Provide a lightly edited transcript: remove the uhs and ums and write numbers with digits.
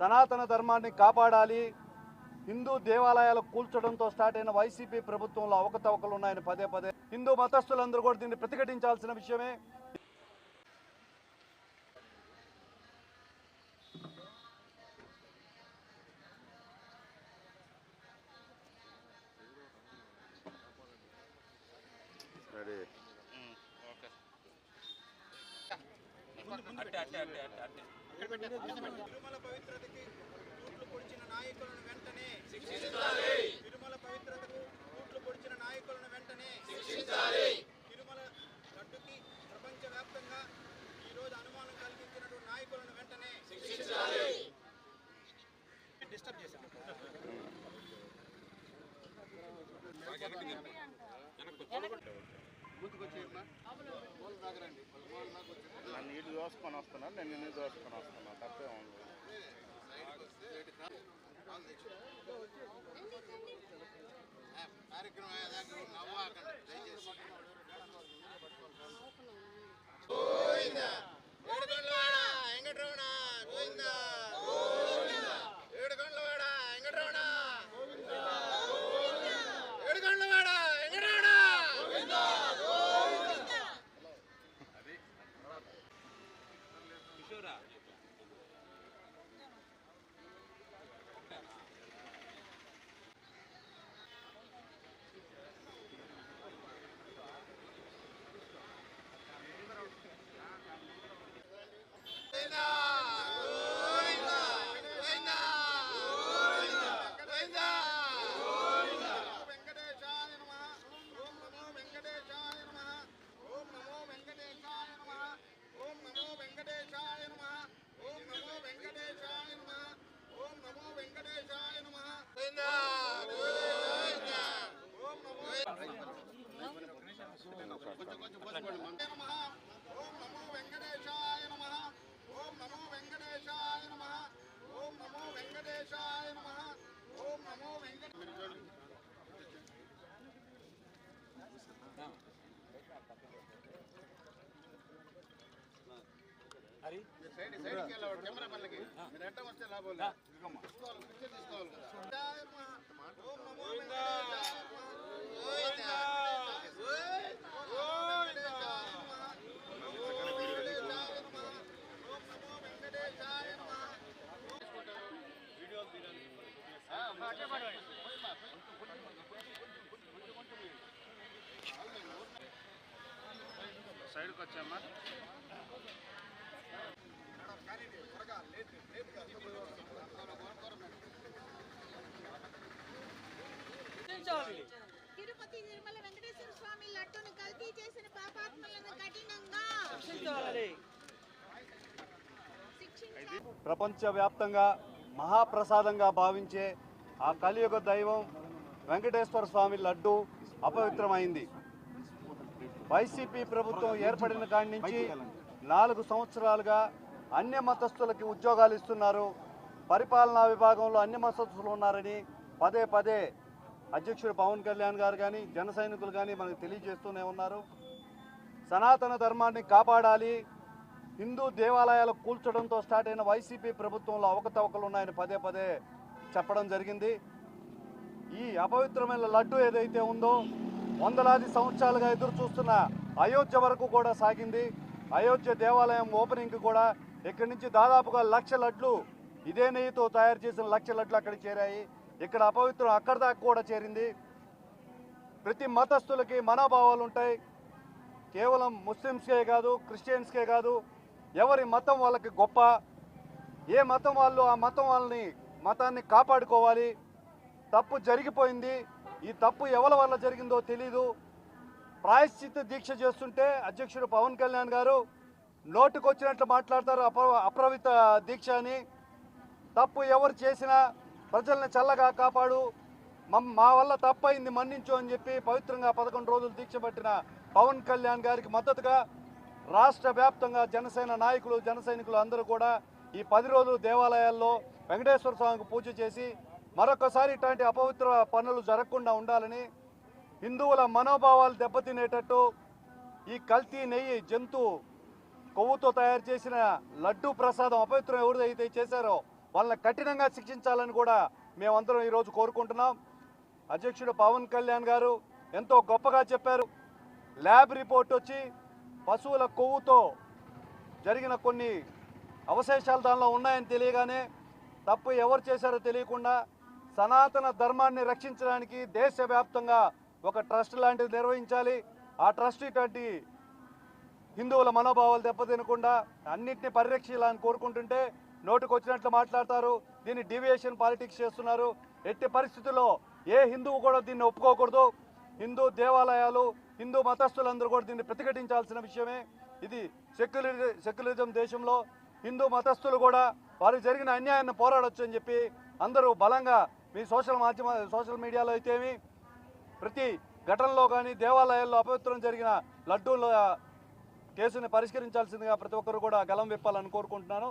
సనాతన ధర్మాన్ని కాపాడాలి, హిందూ దేవాలయాలు కూల్చడంతో స్టార్ట్ అయిన వైసీపీ ప్రభుత్వంలో అవకతవకలు ఉన్నాయని పదే పదే హిందూ మతస్థులందరూ కూడా దీన్ని ప్రతిఘటించాల్సిన విషయమే. తిరుమల పవిత్రతకి తూట్లు పొడిచిన నాయకులను వెంటనే శిక్షించాలి. తిరుమల పవిత్రతకు తూట్లు పొడిచిన నాయకులను వెంటనే శిక్షించాలి. తిరుమల లడ్డుకి ప్రపంచవ్యాప్తంగా ఈ రోజు అనుమానం కలిగించినటువంటి నాయకులను వెంటనే శిక్షించాలి. డిస్టర్బ్ చేశాను. నీళ్ళు దోసుకొని వస్తున్నాను, నేను నిన్ను దోసుకొని వస్తున్నాను, తప్పే ఉంది. సైడ్కి వచ్చామ్మా. తిరుపతి తిరుమల వెంకటేశ్వర స్వామి లడ్డును కల్తీ చేసిన పాపాత్మలను కఠినంగా ప్రపంచవ్యాప్తంగా మహాప్రసాదంగా భావించే ఆ కలియుగ దైవం వెంకటేశ్వర స్వామి లడ్డు అపవిత్రమైంది. వైసీపీ ప్రభుత్వం ఏర్పడిన కాడి నుంచి 4 సంవత్సరాలుగా అన్య మతస్థులకి ఉద్యోగాలు ఇస్తున్నారు, పరిపాలనా విభాగంలో అన్య మతస్థులు ఉన్నారని పదే పదే అధ్యక్షుడు పవన్ కళ్యాణ్ గారు కానీ జన సైనికులు కానీ మనకు తెలియజేస్తూనే ఉన్నారు. సనాతన ధర్మాన్ని కాపాడాలి, హిందూ దేవాలయాలు కూల్చడంతో స్టార్ట్ అయిన వైసీపీ ప్రభుత్వంలో అవకతవకలు ఉన్నాయని పదే పదే చెప్పడం జరిగింది. ఈ అపవిత్రమైన లడ్డు ఏదైతే ఉందో వందలాది సంవత్సరాలుగా ఎదురు చూస్తున్న అయోధ్య వరకు కూడా సాగింది. అయోధ్య దేవాలయం ఓపెనింగ్కి కూడా ఇక్కడి నుంచి దాదాపుగా 1,00,000 లడ్లు ఇదే నెయ్యితో తయారు చేసిన 1,00,000 లడ్లు అక్కడికి చేరాయి. ఇక్కడ అపవిత్రం అక్కడ దాకా కూడా చేరింది. ప్రతి మతస్థులకి మనోభావాలు ఉంటాయి, కేవలం ముస్లిమ్స్కే కాదు, క్రిస్టియన్స్కే కాదు, ఎవరి మతం వాళ్ళకి గొప్ప, ఏ మతం వాళ్ళు ఆ మతాన్ని కాపాడుకోవాలి. తప్పు జరిగిపోయింది, ఈ తప్పు ఎవరి వల్ల జరిగిందో తెలీదు. ప్రాయశ్చిత్త దీక్ష చేస్తుంటే అధ్యక్షుడు పవన్ కళ్యాణ్ గారు నోటుకొచ్చినట్లు మాట్లాడతారు, అప్రవిత దీక్ష అని. తప్పు ఎవరు చేసినా ప్రజల్ని చల్లగా కాపాడు, మా వల్ల తప్పైంది మన్నించు అని చెప్పి పవిత్రంగా 11 రోజులు దీక్ష పట్టిన పవన్ కళ్యాణ్ గారికి మద్దతుగా రాష్ట్ర వ్యాప్తంగా జనసేన నాయకులు జన సైనికులు అందరూ కూడా ఈ 10 రోజులు దేవాలయాల్లో వెంకటేశ్వర స్వామికి పూజ చేసి మరొకసారి ఇట్లాంటి అపవిత్ర పనులు జరగకుండా ఉండాలని, హిందువుల మనోభావాలు దెబ్బతినేటట్టు ఈ కల్తీ నెయ్యి జంతు కొవ్వుతో తయారు చేసిన లడ్డూ ప్రసాదం అపవిత్రం ఎవరైతే చేశారో వాళ్ళని కఠినంగా శిక్షించాలని కూడా మేమందరం ఈరోజు కోరుకుంటున్నాం. అధ్యక్షుడు పవన్ కళ్యాణ్ గారు ఎంతో గొప్పగా చెప్పారు. ల్యాబ్ రిపోర్ట్ వచ్చి పశువుల కొవ్వుతో జరిగిన కొన్ని అవశేషాలు దానిలో ఉన్నాయని తెలియగానే తప్పు ఎవరు చేశారో తెలియకుండా సనాతన ధర్మాన్ని రక్షించడానికి దేశవ్యాప్తంగా ఒక ట్రస్ట్ లాంటిది నిర్వహించాలి. ఆ ట్రస్ట్ ఇటువంటి హిందువుల మనోభావాలు దెబ్బతినకుండా అన్నింటినీ పరిరక్షించాలని కోరుకుంటుంటే నోటుకు వచ్చినట్లు మాట్లాడతారు. దీన్ని డీవియేషన్ పాలిటిక్స్ చేస్తున్నారు. ఎట్టి పరిస్థితుల్లో ఏ హిందువు కూడా దీన్ని ఒప్పుకోకూడదు. హిందూ దేవాలయాలు, హిందూ మతస్థులందరూ కూడా దీన్ని ప్రతిఘటించాల్సిన విషయమే. ఇది సెక్యులరిజం దేశంలో హిందూ మతస్థులు కూడా వారికి జరిగిన అన్యాయాన్ని పోరాడొచ్చు అని చెప్పి అందరూ బలంగా మీ సోషల్ మీడియాలో అయితేమి ప్రతి ఘటనలో కానీ దేవాలయాల్లో అపవిత్రం జరిగిన లడ్డూల కేసుని పరిష్కరించాల్సిందిగా ప్రతి ఒక్కరు కూడా గలం విప్పాలని కోరుకుంటున్నాను.